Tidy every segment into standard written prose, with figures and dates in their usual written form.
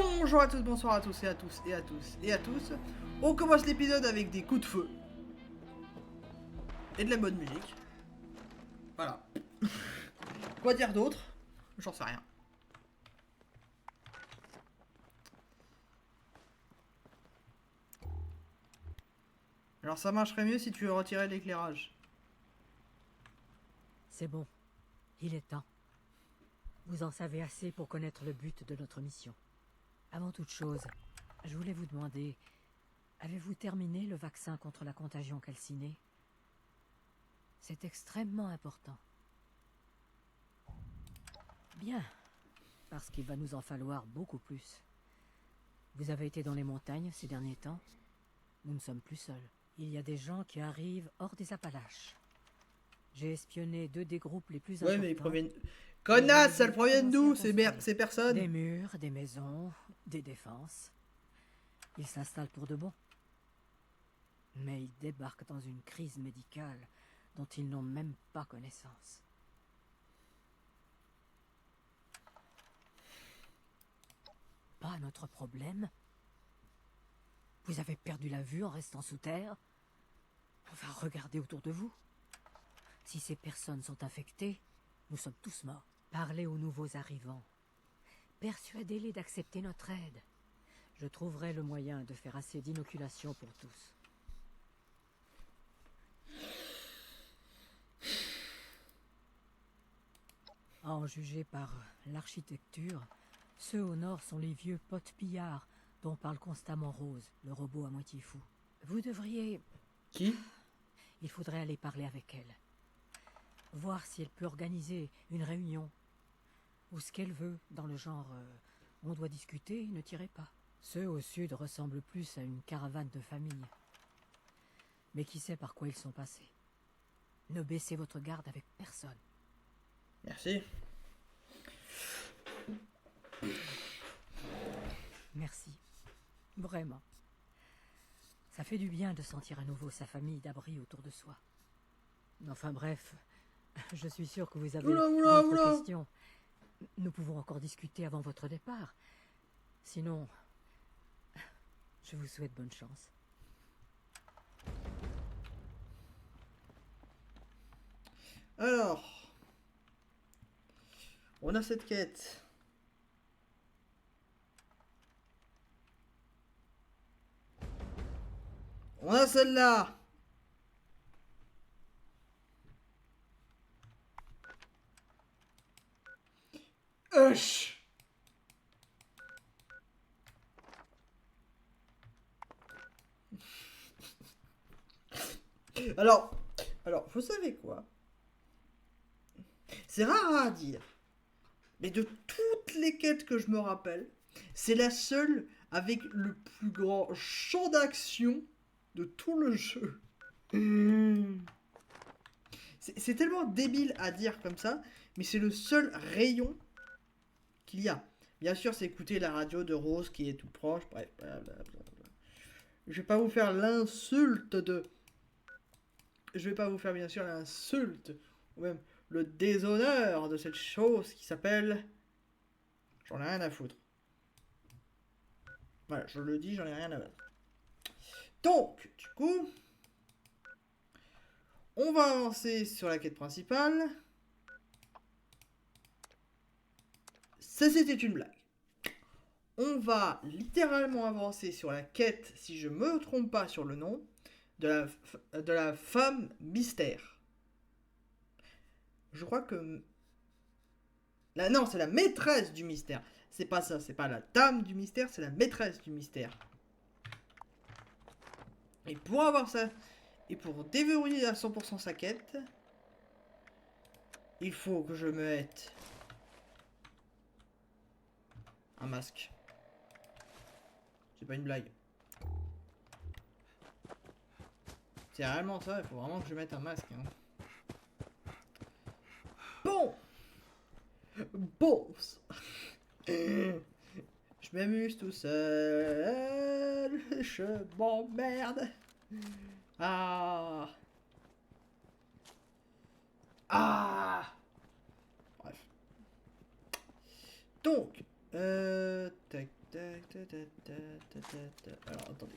Bonjour à tous, bonsoir à tous et à tous et à tous et à tous. On commence l'épisode avec des coups de feu. Et de la bonne musique. Voilà. Quoi dire d'autre? J'en sais rien. Alors ça marcherait mieux si tu retirais l'éclairage. C'est bon. Il est temps. Vous en savez assez pour connaître le but de notre mission. Avant toute chose, je voulais vous demander, avez-vous terminé le vaccin contre la contagion calcinée? C'est extrêmement important. Bien, parce qu'il va nous en falloir beaucoup plus. Vous avez été dans les montagnes ces derniers temps? Nous ne sommes plus seuls. Il y a des gens qui arrivent hors des Appalaches. J'ai espionné 2 des groupes les plus Ouais, importants. mais ils proviennent. Connasse, elles proviennent d'où ces Des personnes? murs, des maisons, des défenses. Ils s'installent pour de bon. Mais ils débarquent dans une crise médicale dont ils n'ont même pas connaissance. Pas notre problème. Vous avez perdu la vue en restant sous terre. Enfin, regardez autour de vous. Si ces personnes sont infectées, nous sommes tous morts. Parlez aux nouveaux arrivants. Persuadez-les d'accepter notre aide. Je trouverai le moyen de faire assez d'inoculation pour tous. À en juger par l'architecture, ceux au nord sont les vieux potes pillards dont parle constamment Rose, le robot à moitié fou. Vous devriez... Qui? Il faudrait aller parler avec elle. Voir si elle peut organiser une réunion. Ou ce qu'elle veut, dans le genre on doit discuter, ne tirez pas. Ceux au sud ressemblent plus à une caravane de famille. Mais qui sait par quoi ils sont passés. Ne baissez votre garde avec personne. Merci. Merci. Vraiment. Ça fait du bien de sentir à nouveau sa famille d'abri autour de soi. Enfin bref, je suis sûr que vous avez d'autres questions. Nous pouvons encore discuter avant votre départ. Sinon, je vous souhaite bonne chance. Alors, on a cette quête. On a celle-là. Hush. Alors, vous savez quoi? C'est rare à dire, mais de toutes les quêtes que je me rappelle, c'est la seule avec le plus grand champ d'action de tout le jeu. C'est tellement débile à dire comme ça, mais c'est le seul rayon qu'il y a. Bien sûr, c'est écouter la radio de Rose qui est tout proche, bref, blablabla. Je vais pas vous faire l'insulte de... Je vais pas vous faire bien sûr l'insulte, ou même le déshonneur de cette chose qui s'appelle... J'en ai rien à foutre. Voilà, je le dis, j'en ai rien à battre. Donc, du coup... On va avancer sur la quête principale. Ça, c'était une blague. On va littéralement avancer sur la quête, si je me trompe pas sur le nom, de la femme mystère. Je crois que... Non, c'est la maîtresse du mystère. C'est pas ça, c'est pas la dame du mystère, c'est la maîtresse du mystère. Et pour avoir ça... Et pour déverrouiller à 100% sa quête... Il faut que je me mette... un masque. C'est pas une blague. C'est réellement ça, il faut vraiment que je mette un masque. Hein. Bon. Je m'amuse tout seul. Je m'emmerde. Ah. Bref. Donc, tac, tac, tac, tac, tac, tac, tac, tac. Alors, attendez.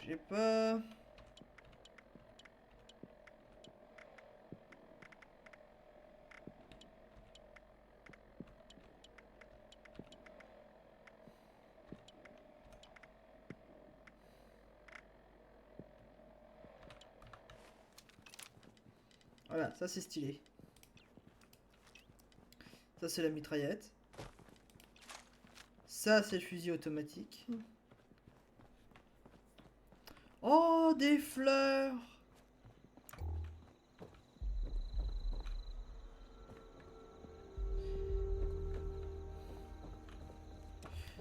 Je sais pas. Voilà, ça c'est stylé. Ça c'est la mitraillette. Ça c'est le fusil automatique. Oh, des fleurs!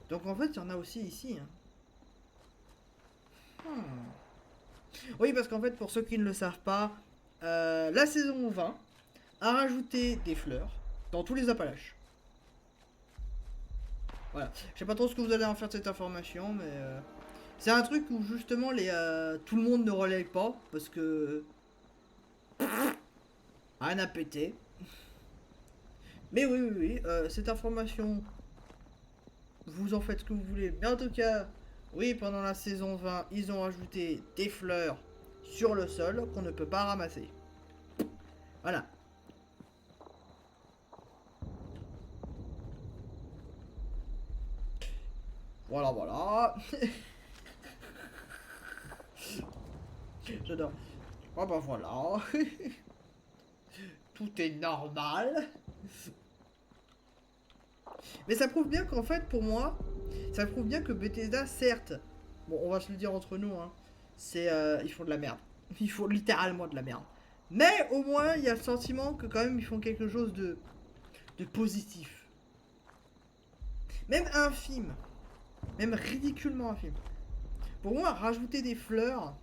Donc en fait, il y en a aussi ici. Hein. Oui, parce qu'en fait, pour ceux qui ne le savent pas, la saison 20 a rajouté des fleurs dans tous les Appalaches. Voilà. Je sais pas trop ce que vous allez en faire de cette information, mais c'est un truc où justement tout le monde ne relaye pas parce que rien à péter. Mais oui, oui, oui, cette information, vous en faites ce que vous voulez. Mais en tout cas, oui, pendant la saison 20, ils ont rajouté des fleurs sur le sol qu'on ne peut pas ramasser. Voilà. Voilà, voilà. J'adore. Oh bah voilà. Tout est normal. Mais ça prouve bien qu'en fait, pour moi, ça prouve bien que Bethesda, certes, bon, on va se le dire entre nous, hein, ils font de la merde. Ils font littéralement de la merde. Mais au moins, il y a le sentiment que quand même, ils font quelque chose de positif. Même infime. Même ridiculement infime. Pour moi, rajouter des fleurs...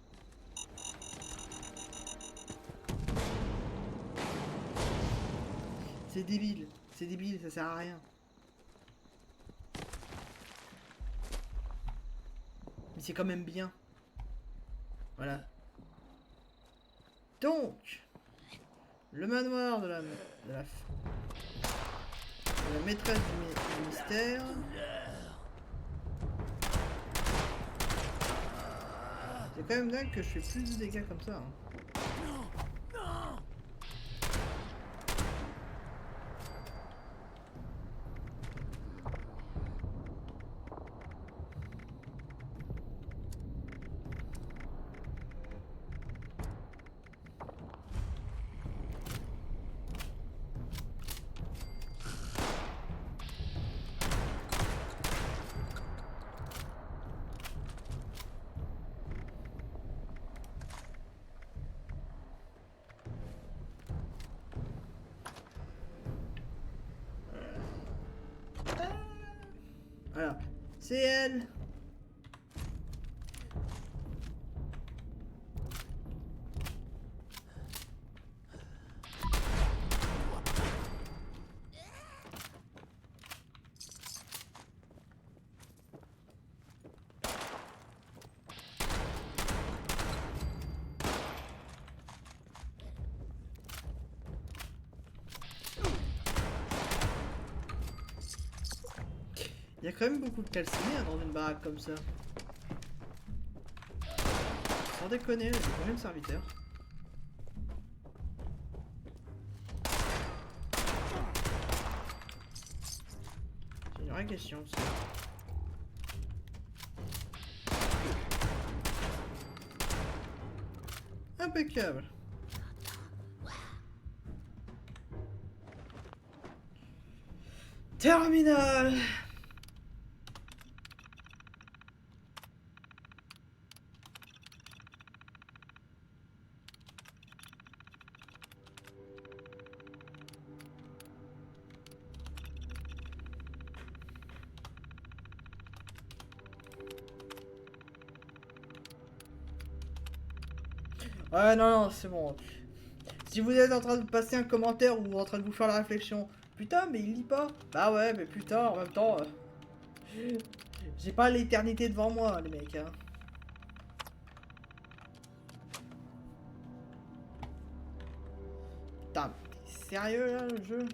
C'est débile. C'est débile, ça sert à rien. Mais c'est quand même bien. Voilà. Donc, le manoir de la maîtresse du mystère. C'est quand même dingue que je fais plus de dégâts comme ça. Hein. Voilà. C'est elle. Il y a quand même beaucoup de calcinés hein, dans une baraque comme ça. Sans déconner, j'ai combien de serviteurs? C'est une vraie question ça. Impeccable. Terminal. Ouais, non, non, c'est bon. Si vous êtes en train de passer un commentaire ou en train de vous faire la réflexion, putain, mais il lit pas. Bah ouais, mais putain, en même temps, j'ai pas l'éternité devant moi, les mecs. Hein. Putain, t'es sérieux là, le jeu?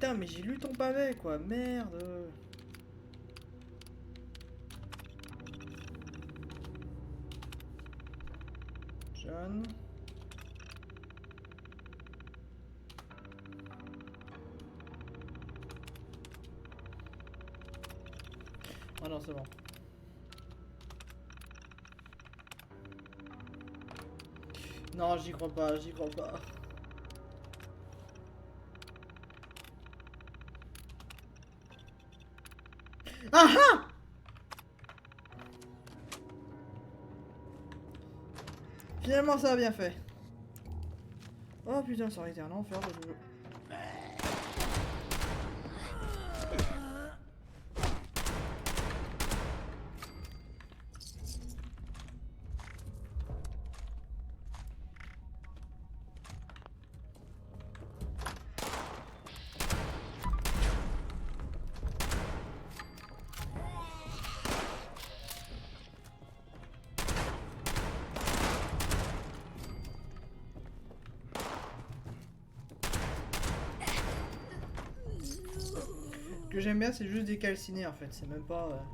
putain, mais j'ai lu ton pavé, quoi. Merde. John. Oh non, c'est bon. Non, j'y crois pas, j'y crois pas. Ah ah! Finalement, ça a bien fait. Oh putain, ça aurait été un enfer de jouer. Ce que j'aime bien, c'est juste décalciner en fait, c'est même pas.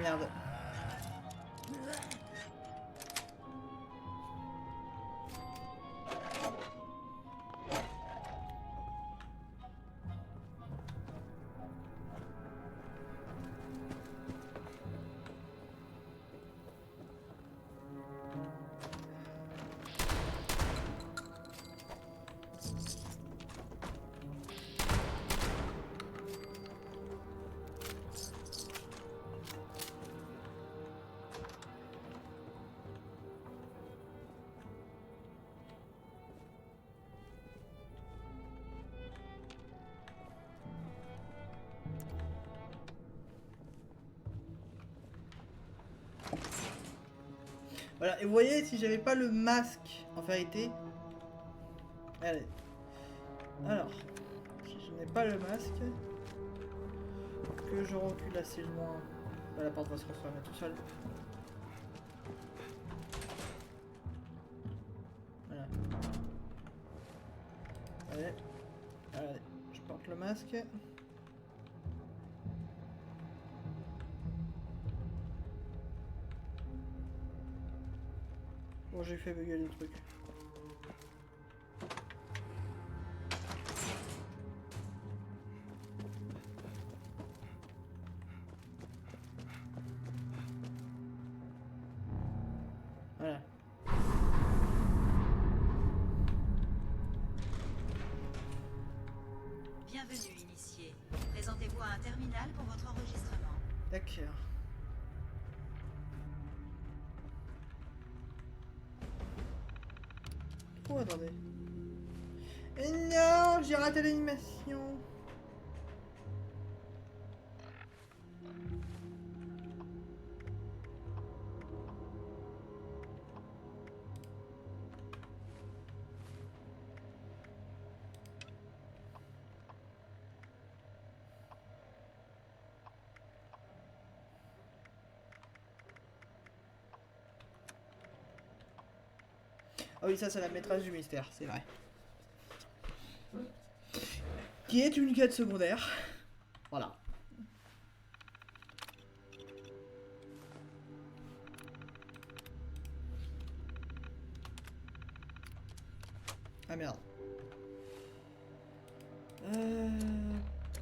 Merde. Voilà, et vous voyez, si j'avais pas le masque, en vérité. Allez. Alors, si je n'ai pas le masque, que je recule assez loin, bah, la porte va se refermer tout seul. Voilà. Allez. Allez, je porte le masque. Bon, j'ai fait bugger le truc. Voilà. Bienvenue, initié. Présentez-vous à un terminal pour votre enregistrement. D'accord. Oh, attendez. Et non, j'ai raté l'animation. Ah oui, ça c'est la maîtresse du mystère, c'est vrai. Qui est une quête secondaire. Voilà. Ah merde.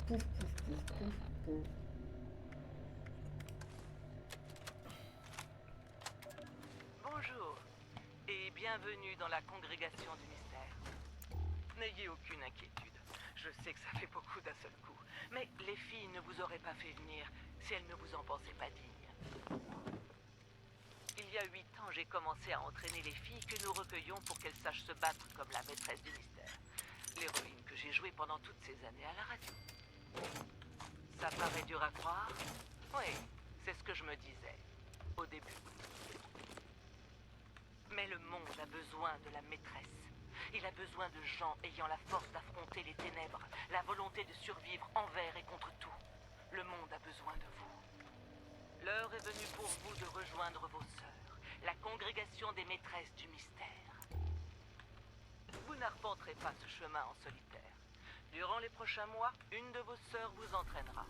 Pouf, pouf, pouf, pouf, pouf. Bonjour et bienvenue dans la congrégation du mystère. N'ayez aucune inquiétude. Je sais que ça fait beaucoup d'un seul coup, mais les filles ne vous auraient pas fait venir si elles ne vous en pensaient pas digne. Il y a 8 ans, j'ai commencé à entraîner les filles que nous recueillons pour qu'elles sachent se battre comme la maîtresse du mystère. L'héroïne que j'ai jouée pendant toutes ces années à la radio. Ça paraît dur à croire? Oui, c'est ce que je me disais, au début. Mais le monde a besoin de la maîtresse. Il a besoin de gens ayant la force d'affronter les ténèbres, la volonté de survivre envers et contre tout. Le monde a besoin de vous. L'heure est venue pour vous de rejoindre vos sœurs, la congrégation des maîtresses du mystère. Vous n'arpenterez pas ce chemin en solitaire. Durant les prochains mois, une de vos sœurs vous entraînera.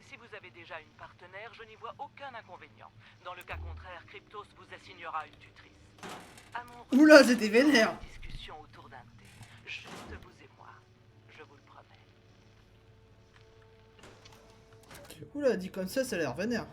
Si vous avez déjà une partenaire, je n'y vois aucun inconvénient. Dans le cas contraire, Cryptos vous assignera une tutrice. À mon retour, Oula, c'était vénère. une discussion autour d'un thé. Juste vous et moi. Je vous le promets. Oula, dit comme ça a l'air vénère.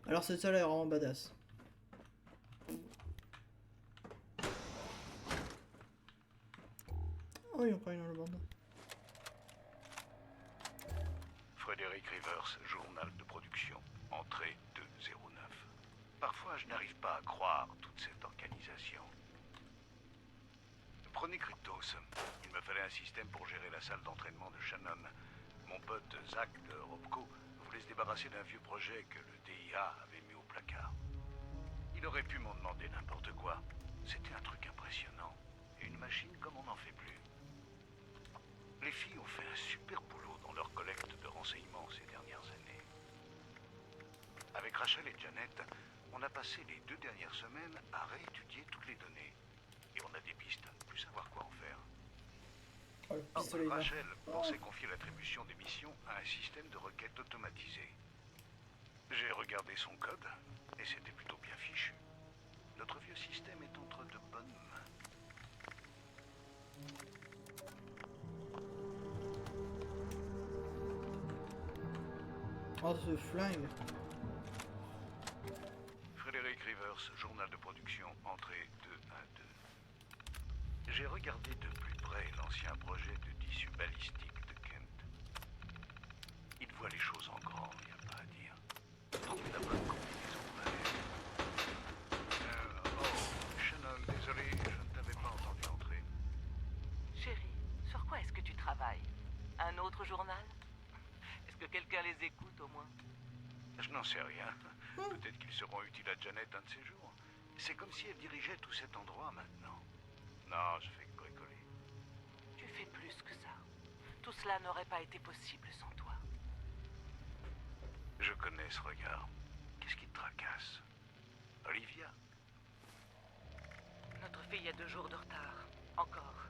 Alors cette salle est vraiment badass. Oh, il y a encore une dans le bande. Frédéric Rivers, journal de production, entrée 209. Parfois, je n'arrive pas à croire toute cette organisation. Prenez Cryptos. Il me fallait un système pour gérer la salle d'entraînement de Shannon. Mon pote Zach de Robco voulait se débarrasser d'un vieux projet que le DIA avait mis au placard. Il aurait pu m'en demander n'importe quoi. C'était un truc impressionnant. Et une machine comme on n'en fait plus. Les filles ont fait un super boulot dans leur collecte de renseignements ces dernières années. Avec Rachel et Janet, on a passé les 2 dernières semaines à réétudier toutes les données. Et on a des pistes à ne plus savoir quoi en faire. Oh, le pistolet vert. Rachel pensait confier l'attribution des missions à un système de requête automatisé. J'ai regardé son code, et c'était plutôt bien fichu. Notre vieux système est entre de bonnes mains. Oh, ce flingue. Frédéric Rivers, journal de production, entrée 212. J'ai regardé de plus près l'ancien projet de tissu balistique de Kent. Il voit les choses en grand, il n'y a pas à dire. Trouver la bonne combinaison oh, Shannon, désolé, je ne t'avais pas entendu entrer. Chérie, sur quoi est-ce que tu travailles? Un autre journal? Est-ce que quelqu'un les écoute au moins? Je n'en sais rien. Peut-être qu'ils seront utiles à Janet un de ces jours. C'est comme si elle dirigeait tout cet endroit maintenant. Non, je fais que bricoler. Tu fais plus que ça. Tout cela n'aurait pas été possible sans toi. Je connais ce regard. Qu'est-ce qui te tracasse? Olivia? Notre fille a 2 jours de retard. Encore.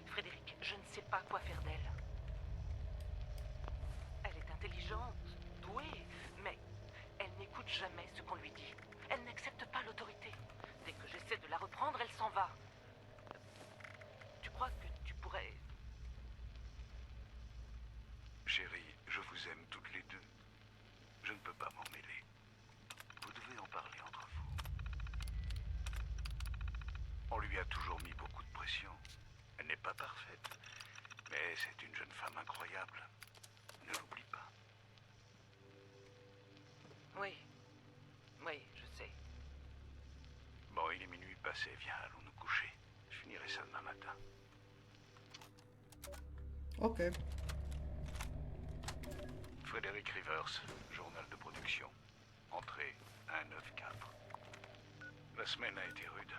Frédéric, je ne sais pas quoi faire d'elle. Elle est intelligente, douée, mais elle n'écoute jamais ce qu'on lui dit. Elle n'accepte pas l'autorité. Dès que j'essaie de la reprendre, elle s'en va. Tu crois que tu pourrais... Chérie, je vous aime toutes les deux. Je ne peux pas m'en mêler. Vous devez en parler entre vous. On lui a toujours mis beaucoup de pression. Elle n'est pas parfaite, mais c'est une jeune femme incroyable. Ne l'oublie pas. Oui. Oui, je sais. Bon, il est minuit passé. Viens, allons nous coucher. Je finirai ça demain matin. Ok. Frédéric Rivers, journal production. Entrée 194. La semaine a été rude.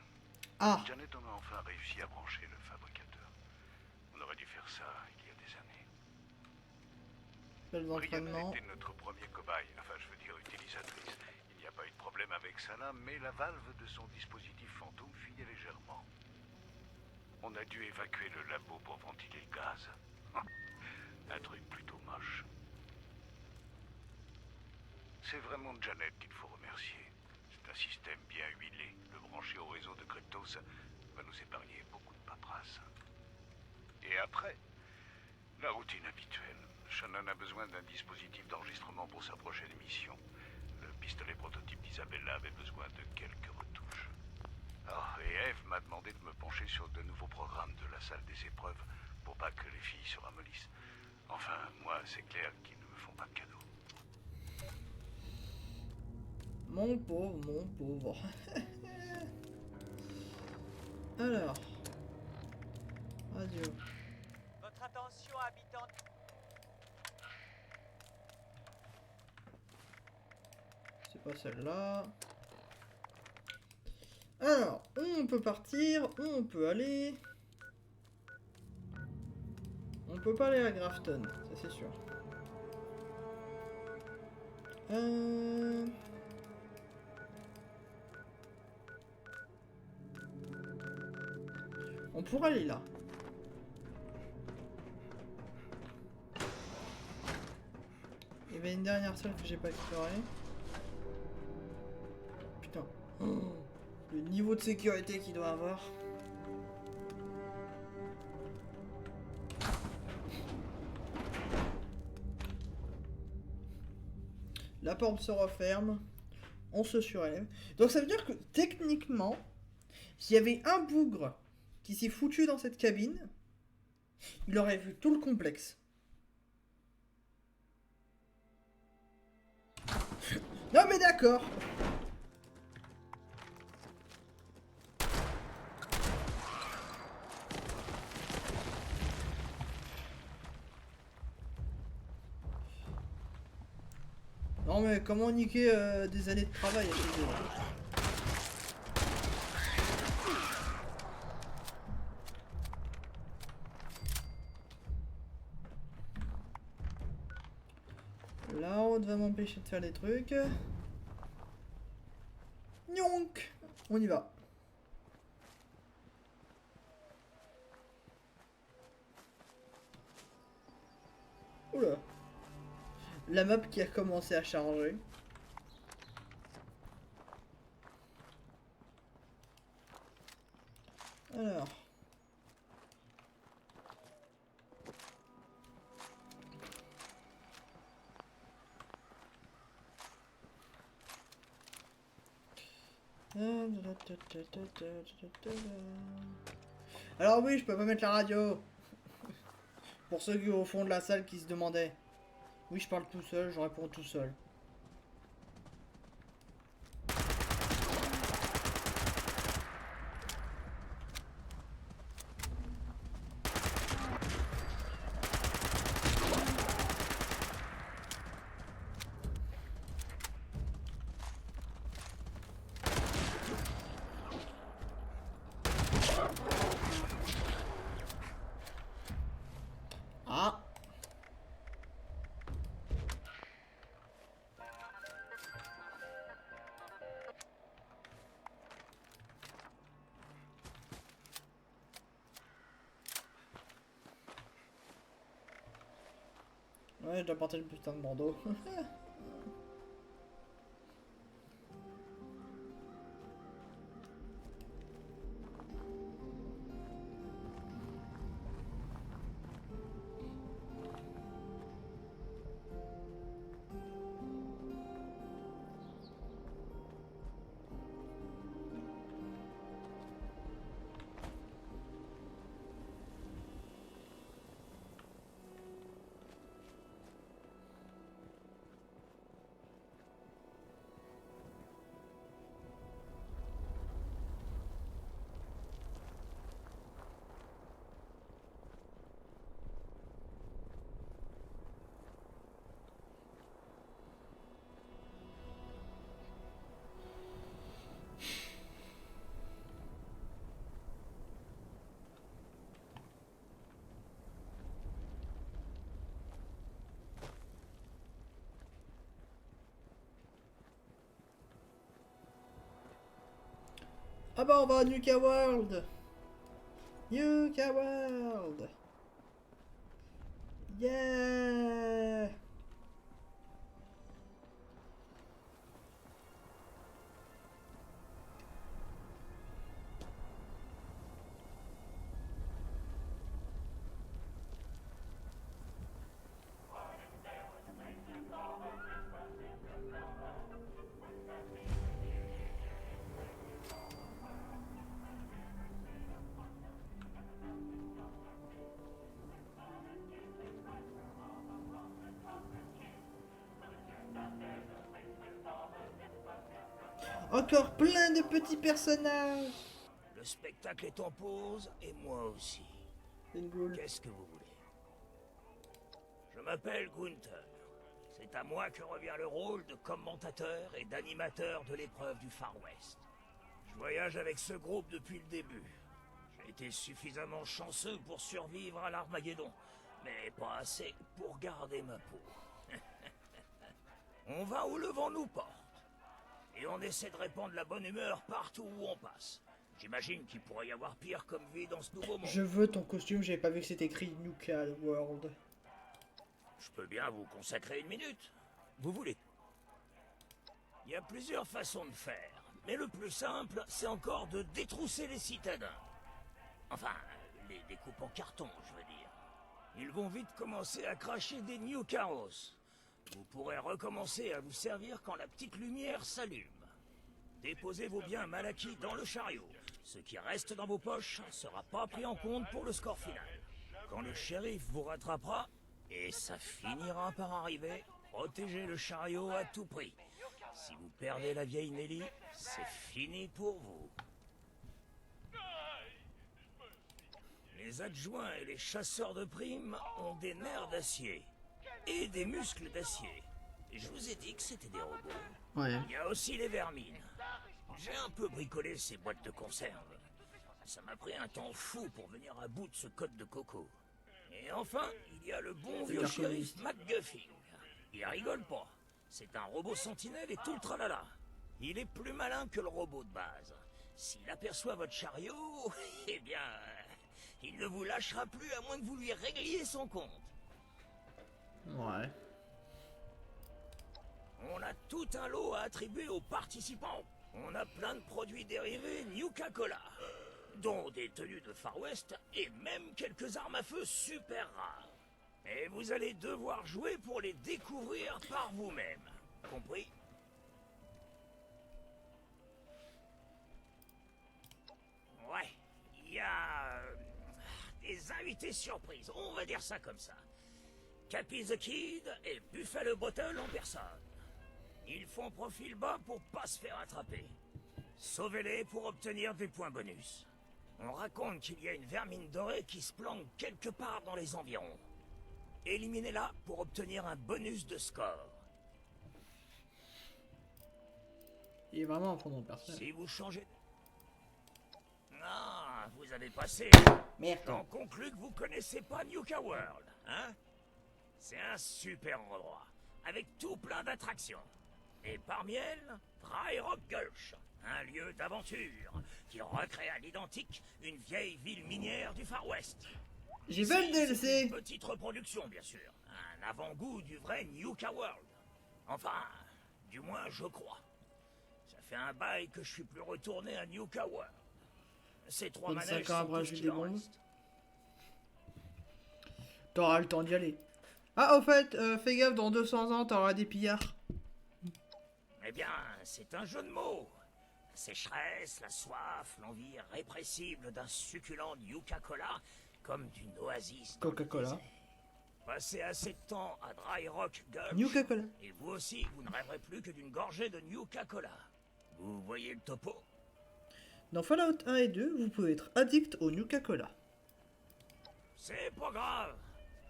Ah, Janet en a enfin réussi à brancher le fabricateur. On aurait dû faire ça il y a des années. belles Brianna entraînements. était notre premier cobaye, enfin je veux dire utilisatrice. Il n'y a pas eu de problème avec Sana, mais la valve de son dispositif fantôme fuyait légèrement. On a dû évacuer le labo pour ventiler le gaz. Un truc plutôt moche. C'est vraiment Janet qu'il faut remercier. C'est un système bien huilé. Le brancher au réseau de Cryptos va nous épargner beaucoup de paperasse. Et après, la routine habituelle. Shannon a besoin d'un dispositif d'enregistrement pour sa prochaine mission. Le pistolet prototype d'Isabella avait besoin de quelques retouches. Oh, et Eve m'a demandé de me pencher sur de nouveaux programmes de la salle des épreuves pour pas que les filles se ramollissent. Enfin, moi, c'est clair qu'ils ne me font pas de cadeaux. Mon pauvre, mon pauvre. Alors. Radio. Votre attention, habitants. C'est pas celle-là. Alors, on peut partir, on peut aller. On peut pas aller à Grafton, ça c'est sûr. On pourrait aller là. Il y avait une dernière salle que j'ai pas explorée. Putain. Oh, le niveau de sécurité qu'il doit avoir. La porte se referme. On se surélève. Donc ça veut dire que techniquement, s'il y avait un bougre qui s'est foutu dans cette cabine, il aurait vu tout le complexe. Non mais d'accord. Non mais comment niquer des années de travail à chez eux là. Là-haut va m'empêcher de faire des trucs. Nyonk. On y va. Oula. La map qui a commencé à charger. Alors. Alors oui, je peux pas mettre la radio. Pour ceux qui au fond de la salle qui se demandaient. Oui, je parle tout seul, je réponds tout seul. Ah. Ouais, je dois porter le putain de bandeau. Ah bah on va à Nuka World. Nuka World. Yeah. Encore plein de petits personnages. Le spectacle est en pause, et moi aussi. C'est cool. Qu'est-ce que vous voulez? Je m'appelle Gunther. C'est à moi que revient le rôle de commentateur et d'animateur de l'épreuve du Far West. Je voyage avec ce groupe depuis le début. J'ai été suffisamment chanceux pour survivre à l'Armageddon, mais pas assez pour garder ma peau. On va où le vent nous porte. Et on essaie de répandre la bonne humeur partout où on passe. J'imagine qu'il pourrait y avoir pire comme vie dans ce nouveau monde. Je veux ton costume, j'avais pas vu que c'était écrit Nuka World. Je peux bien vous consacrer une minute. Vous voulez? Il y a plusieurs façons de faire. Mais le plus simple, c'est encore de détrousser les citadins. Enfin, les découpes en carton, je veux dire. Ils vont vite commencer à cracher des New Chaos. Vous pourrez recommencer à vous servir quand la petite lumière s'allume. Déposez vos biens mal acquis dans le chariot. Ce qui reste dans vos poches ne sera pas pris en compte pour le score final. Quand le shérif vous rattrapera, et ça finira par arriver, protégez le chariot à tout prix. Si vous perdez la vieille Nelly, c'est fini pour vous. Les adjoints et les chasseurs de primes ont des nerfs d'acier. Et des muscles d'acier. Je vous ai dit que c'était des robots. Ouais. Il y a aussi les vermines. J'ai un peu bricolé ces boîtes de conserve. Ça m'a pris un temps fou pour venir à bout de ce code de coco. Et enfin, il y a le bon vieux shérif McGuffin. Il rigole pas. C'est un robot sentinelle et tout le tralala. Il est plus malin que le robot de base. S'il aperçoit votre chariot, eh bien, il ne vous lâchera plus à moins que vous lui régliez son compte. Ouais. On a tout un lot à attribuer aux participants. On a plein de produits dérivés Nuka-Cola, dont des tenues de Far West et même quelques armes à feu super rares. Et vous allez devoir jouer pour les découvrir par vous-même. Compris? Ouais, il y a des invités surprises, on va dire ça comme ça. Cappy the Kid et Buffalo Bottle en personne. Ils font profil bas pour pas se faire attraper. Sauvez-les pour obtenir des points bonus. On raconte qu'il y a une vermine dorée qui se planque quelque part dans les environs. Éliminez-la pour obtenir un bonus de score. Il est vraiment en fond de personnage. Si vous changez... Ah, vous avez passé... Merde. J'en conclus que vous connaissez pas Nuka World, hein? C'est un super endroit, avec tout plein d'attractions. Et parmi elles, Dry Rock Gulch, un lieu d'aventure qui recrée à l'identique une vieille ville minière du Far West. J'ai fait le Ici, DLC. c'est une petite reproduction, bien sûr. Un avant-goût du vrai Nuka World. Enfin, du moins, je crois. Ça fait un bail que je suis plus retourné à Nuka World. Ces trois 25 manèges ans à sont tout brager ce des qu'il en bombes. reste. T'auras le temps d'y aller. Ah, au fait, fais gaffe, dans 200 ans, t'auras des pillards. Eh bien, c'est un jeu de mots. La sécheresse, la soif, l'envie irrépressible d'un succulent Nuka-Cola, comme d'une oasis dans le Coca-Cola. désert. Passez assez de temps à Dry Rock Gulch, Nuka-Cola. et vous aussi, vous ne rêverez plus que d'une gorgée de Nuka-Cola. Vous voyez le topo? Dans Fallout 1 et 2, vous pouvez être addict au Nuka-Cola. C'est pas grave.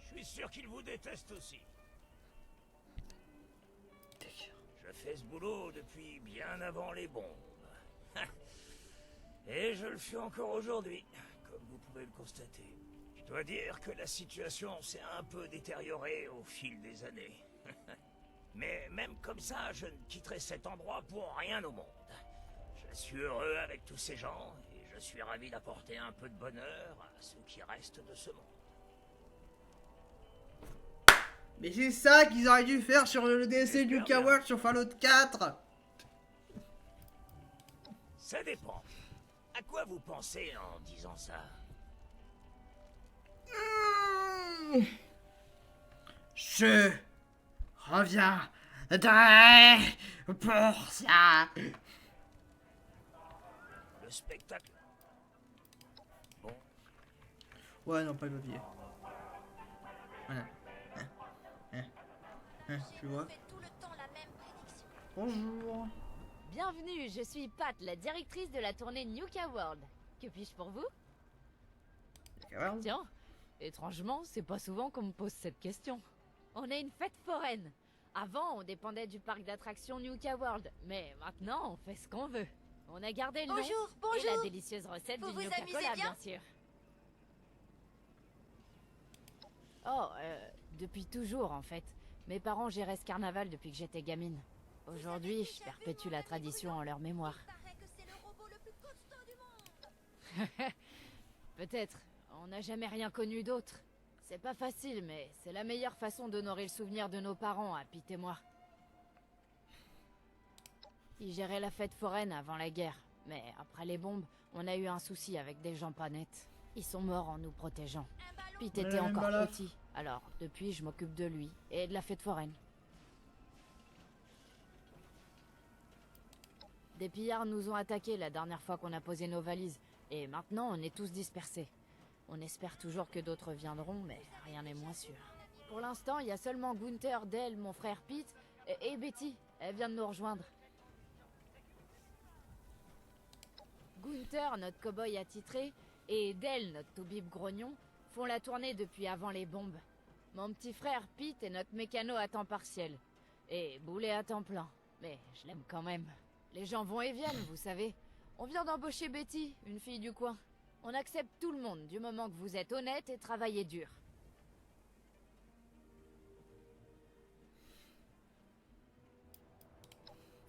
Je suis sûr qu'il vous déteste aussi. Je fais ce boulot depuis bien avant les bombes. Et je le fais encore aujourd'hui, comme vous pouvez le constater. Je dois dire que la situation s'est un peu détériorée au fil des années. Mais même comme ça, je ne quitterai cet endroit pour rien au monde. Je Je suis heureux avec tous ces gens, et je suis ravi d'apporter un peu de bonheur à ceux qui restent de ce monde. Mais c'est ça qu'ils auraient dû faire sur le DLC du J'espère bien. World sur Fallout 4. Ça dépend. À quoi vous pensez en disant ça? Je reviendrai pour ça. Le spectacle. Bon, Ouais, non, pas le papier. Voilà. Tu vois. Bonjour. Bienvenue, je suis Pat, la directrice de la tournée Nuka World. Que puis-je pour vous? D'accord. Tiens, étrangement, c'est pas souvent qu'on me pose cette question. On est une fête foraine. Avant, on dépendait du parc d'attractions Nuka World, mais maintenant, on fait ce qu'on veut. On a gardé le nom Bonjour, et la bonjour. délicieuse recette Vous du vous Nuka amusez Cola, bien bien sûr. Oh, depuis toujours en fait. Mes parents géraient ce carnaval depuis que j'étais gamine. Aujourd'hui, je perpétue la tradition en leur mémoire. Paraît que c'est le robot le plus costaud du monde. Peut-être. On n'a jamais rien connu d'autre. C'est pas facile, mais c'est la meilleure façon d'honorer le souvenir de nos parents, à Pete et moi. Ils géraient la fête foraine avant la guerre, mais après les bombes, on a eu un souci avec des gens pas nets. Ils sont morts en nous protégeant. Pete était encore petit, alors depuis je m'occupe de lui et de la fête foraine. Des pillards nous ont attaqués la dernière fois qu'on a posé nos valises, et maintenant on est tous dispersés. On espère toujours que d'autres viendront, mais rien n'est moins sûr. Pour l'instant, il y a seulement Gunther, Dale, mon frère Pete, et Betty. Elle vient de nous rejoindre. Gunther, notre cow-boy attitré, et Dale, notre toubib grognon, font la tournée depuis avant les bombes. Mon petit frère Pete est notre mécano à temps partiel. Et Boulet à temps plein. Mais je l'aime quand même. Les gens vont et viennent, vous savez. On vient d'embaucher Betty, une fille du coin. On accepte tout le monde, du moment que vous êtes honnête et travaillez dur.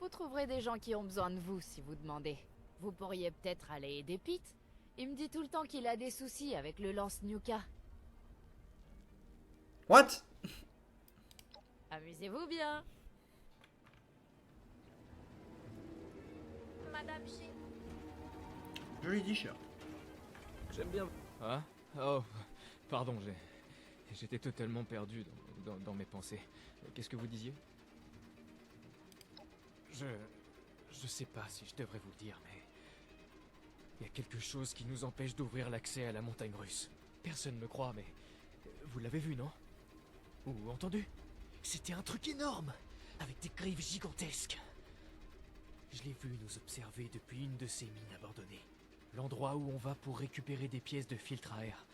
Vous trouverez des gens qui ont besoin de vous, si vous demandez. Vous pourriez peut-être aller aider Pete. Il me dit tout le temps qu'il a des soucis avec le lance Nuka. What? Amusez-vous bien. Madame G. Joli t-shirt. J'aime bien. Ah? Oh, pardon, j'étais totalement perdu dans mes pensées. Qu'est-ce que vous disiez? Je sais pas si je devrais vous le dire, mais... il y a quelque chose qui nous empêche d'ouvrir l'accès à la montagne russe. Personne me croit, mais... vous l'avez vu, non? Ou entendu? C'était un truc énorme, avec des griffes gigantesques. Je l'ai vu nous observer depuis une de ces mines abandonnées. L'endroit où on va pour récupérer des pièces de filtre à air.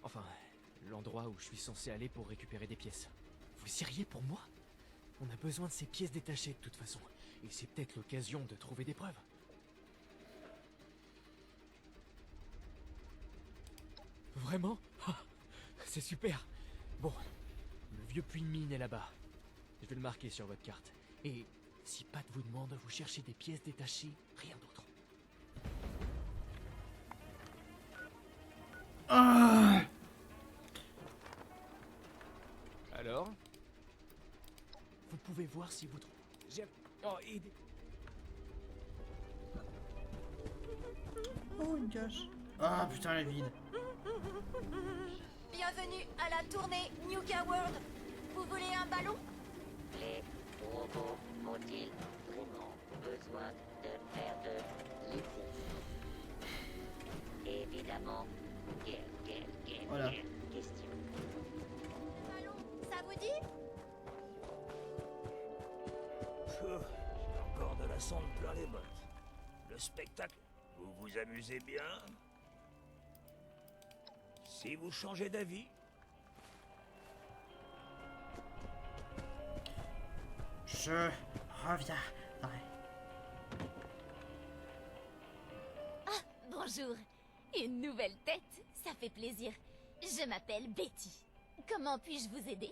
Enfin, l'endroit où je suis censé aller pour récupérer des pièces. Vous seriez pour moi? On a besoin de ces pièces détachées de toute façon. Et c'est peut-être l'occasion de trouver des preuves. Vraiment? Ah, c'est super. Bon, le vieux puits de mine est là-bas. Je vais le marquer sur votre carte. Et si Pat vous demande, vous cherchez des pièces détachées, rien d'autre. Ah. Alors? Vous pouvez voir si vous trouvez... J'aime... Oh, aidez... Oh, une cache. Ah putain, elle est vide. Bienvenue à la tournée Nuka World. Vous voulez un ballon? Les robots ont-ils vraiment besoin de faire de l'exercice? Évidemment. Voilà. Quelle question? Ballon, ça vous dit? J'ai encore de la sonde plein les bottes. Le spectacle, vous vous amusez bien? Si vous changez d'avis, Je reviens. Bonjour. Une nouvelle tête, ça fait plaisir. Je m'appelle Betty. Comment puis-je vous aider?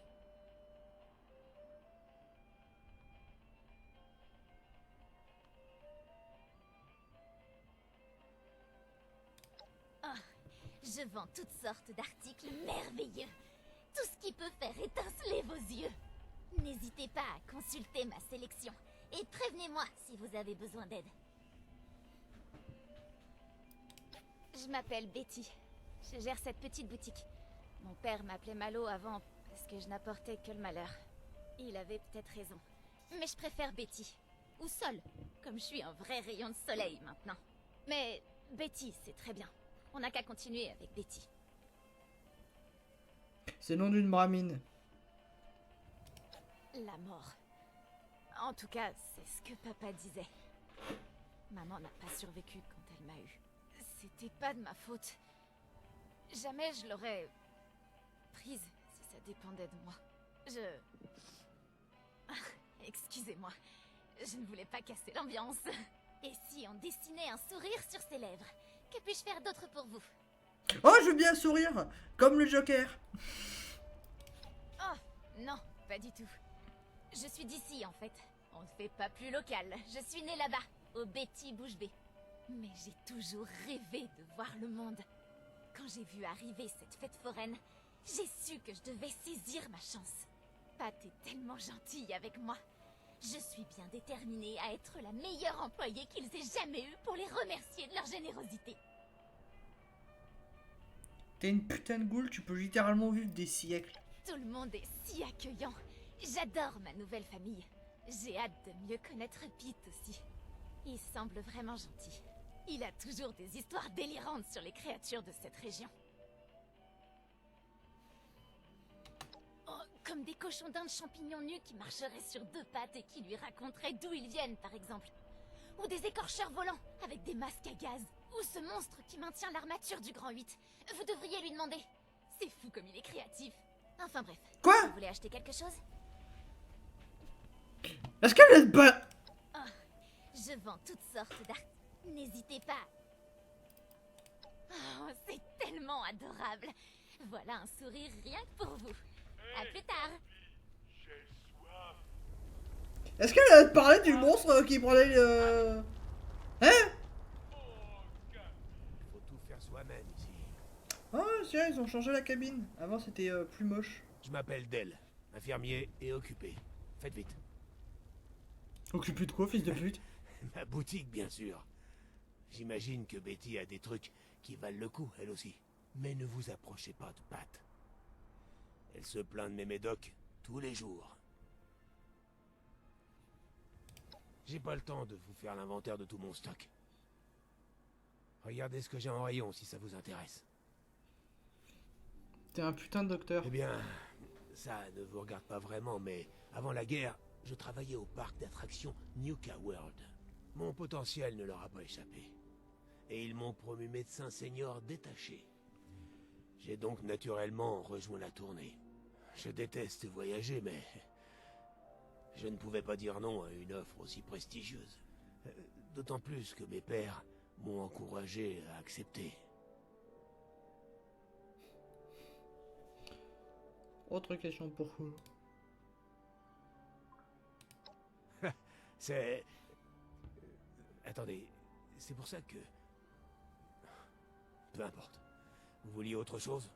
Je vends toutes sortes d'articles merveilleux. Tout ce qui peut faire étinceler vos yeux. N'hésitez pas à consulter ma sélection. Et prévenez-moi si vous avez besoin d'aide. Je m'appelle Betty. Je gère cette petite boutique. Mon père m'appelait Malo avant parce que je n'apportais que le malheur. Il avait peut-être raison. Mais je préfère Betty. Ou Sol, comme je suis un vrai rayon de soleil maintenant. Mais Betty, c'est très bien. On n'a qu'à continuer avec Betty. C'est le nom d'une bramine. La mort. En tout cas, c'est ce que papa disait. Maman n'a pas survécu quand elle m'a eu. C'était pas de ma faute. Jamais je l'aurais prise si ça dépendait de moi. Excusez-moi, je ne voulais pas casser l'ambiance. Et si on dessinait un sourire sur ses lèvres? Que puis-je faire d'autre pour vous? Oh, je veux bien sourire, comme le Joker. Oh, non, pas du tout. Je suis d'ici, en fait. On ne fait pas plus local. Je suis née là-bas, au Betty Bouche Bée. Mais j'ai toujours rêvé de voir le monde. Quand j'ai vu arriver cette fête foraine, j'ai su que je devais saisir ma chance. Pat est tellement gentille avec moi. Je suis bien déterminée à être la meilleure employée qu'ils aient jamais eue pour les remercier de leur générosité. T'es une putain de goule, tu peux littéralement vivre des siècles. Tout le monde est si accueillant. J'adore ma nouvelle famille. J'ai hâte de mieux connaître Pete aussi. Il semble vraiment gentil. Il a toujours des histoires délirantes sur les créatures de cette région. Oh, comme des cochons d'Inde champignons nus qui marcheraient sur deux pattes et qui lui raconteraient d'où ils viennent, par exemple. Ou des écorcheurs volants avec des masques à gaz. Ou ce monstre qui maintient l'armature du Grand 8. Vous devriez lui demander. C'est fou comme il est créatif. Enfin bref. Quoi? Vous voulez acheter quelque chose? Est-ce qu'elle est pas... Oh, je vends toutes sortes d'art. N'hésitez pas. Oh, c'est tellement adorable. Voilà un sourire rien que pour vous. À plus tard. Est-ce qu'elle a parlé du monstre qui prenait le... Hein? Faut tout faire soi-même ici. Oh, tiens, ils ont changé la cabine. Avant, c'était plus moche. Je m'appelle Del, infirmier et occupé. Faites vite. Occupé de quoi, fils de pute? Ma boutique, bien sûr. J'imagine que Betty a des trucs qui valent le coup, elle aussi. Mais ne vous approchez pas de Pat. Elle se plaint de mes médocs tous les jours. J'ai pas le temps de vous faire l'inventaire de tout mon stock. Regardez ce que j'ai en rayon si ça vous intéresse. T'es un putain de docteur. Eh bien, ça ne vous regarde pas vraiment, mais avant la guerre, je travaillais au parc d'attractions Nuka World. Mon potentiel ne leur a pas échappé. Et ils m'ont promu médecin senior détaché. J'ai donc naturellement rejoint la tournée. Je déteste voyager, mais je ne pouvais pas dire non à une offre aussi prestigieuse. D'autant plus que mes pères m'ont encouragé à accepter. Autre question pour vous. C'est... Attendez, c'est pour ça que... Peu importe. Vous vouliez autre chose?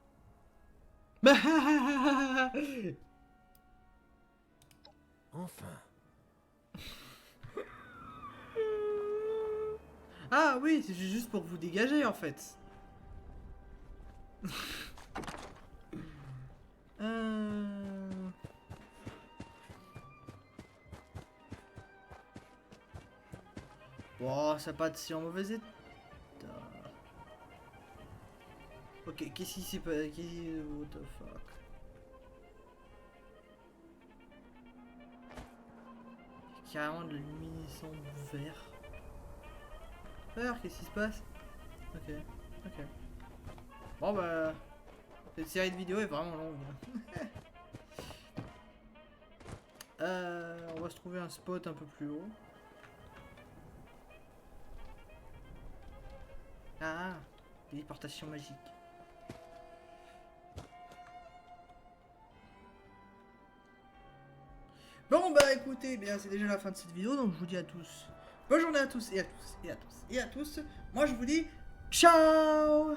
Enfin. Ah oui, c'est juste pour vous dégager en fait. Bon, ça pas de si en mauvais état. Ok, qu'est-ce qui s'est passé? What the fuck? Carrément de la luminescence vert. Vert, qu'est-ce qui se passe? Ok, ok. Bon bah... Cette série de vidéos est vraiment longue. On va se trouver un spot un peu plus haut. Ah, téléportation magique. Bon bah écoutez, bien c'est déjà la fin de cette vidéo, donc je vous dis à tous bonne journée à tous et à tous et à tous et à tous. Moi je vous dis ciao.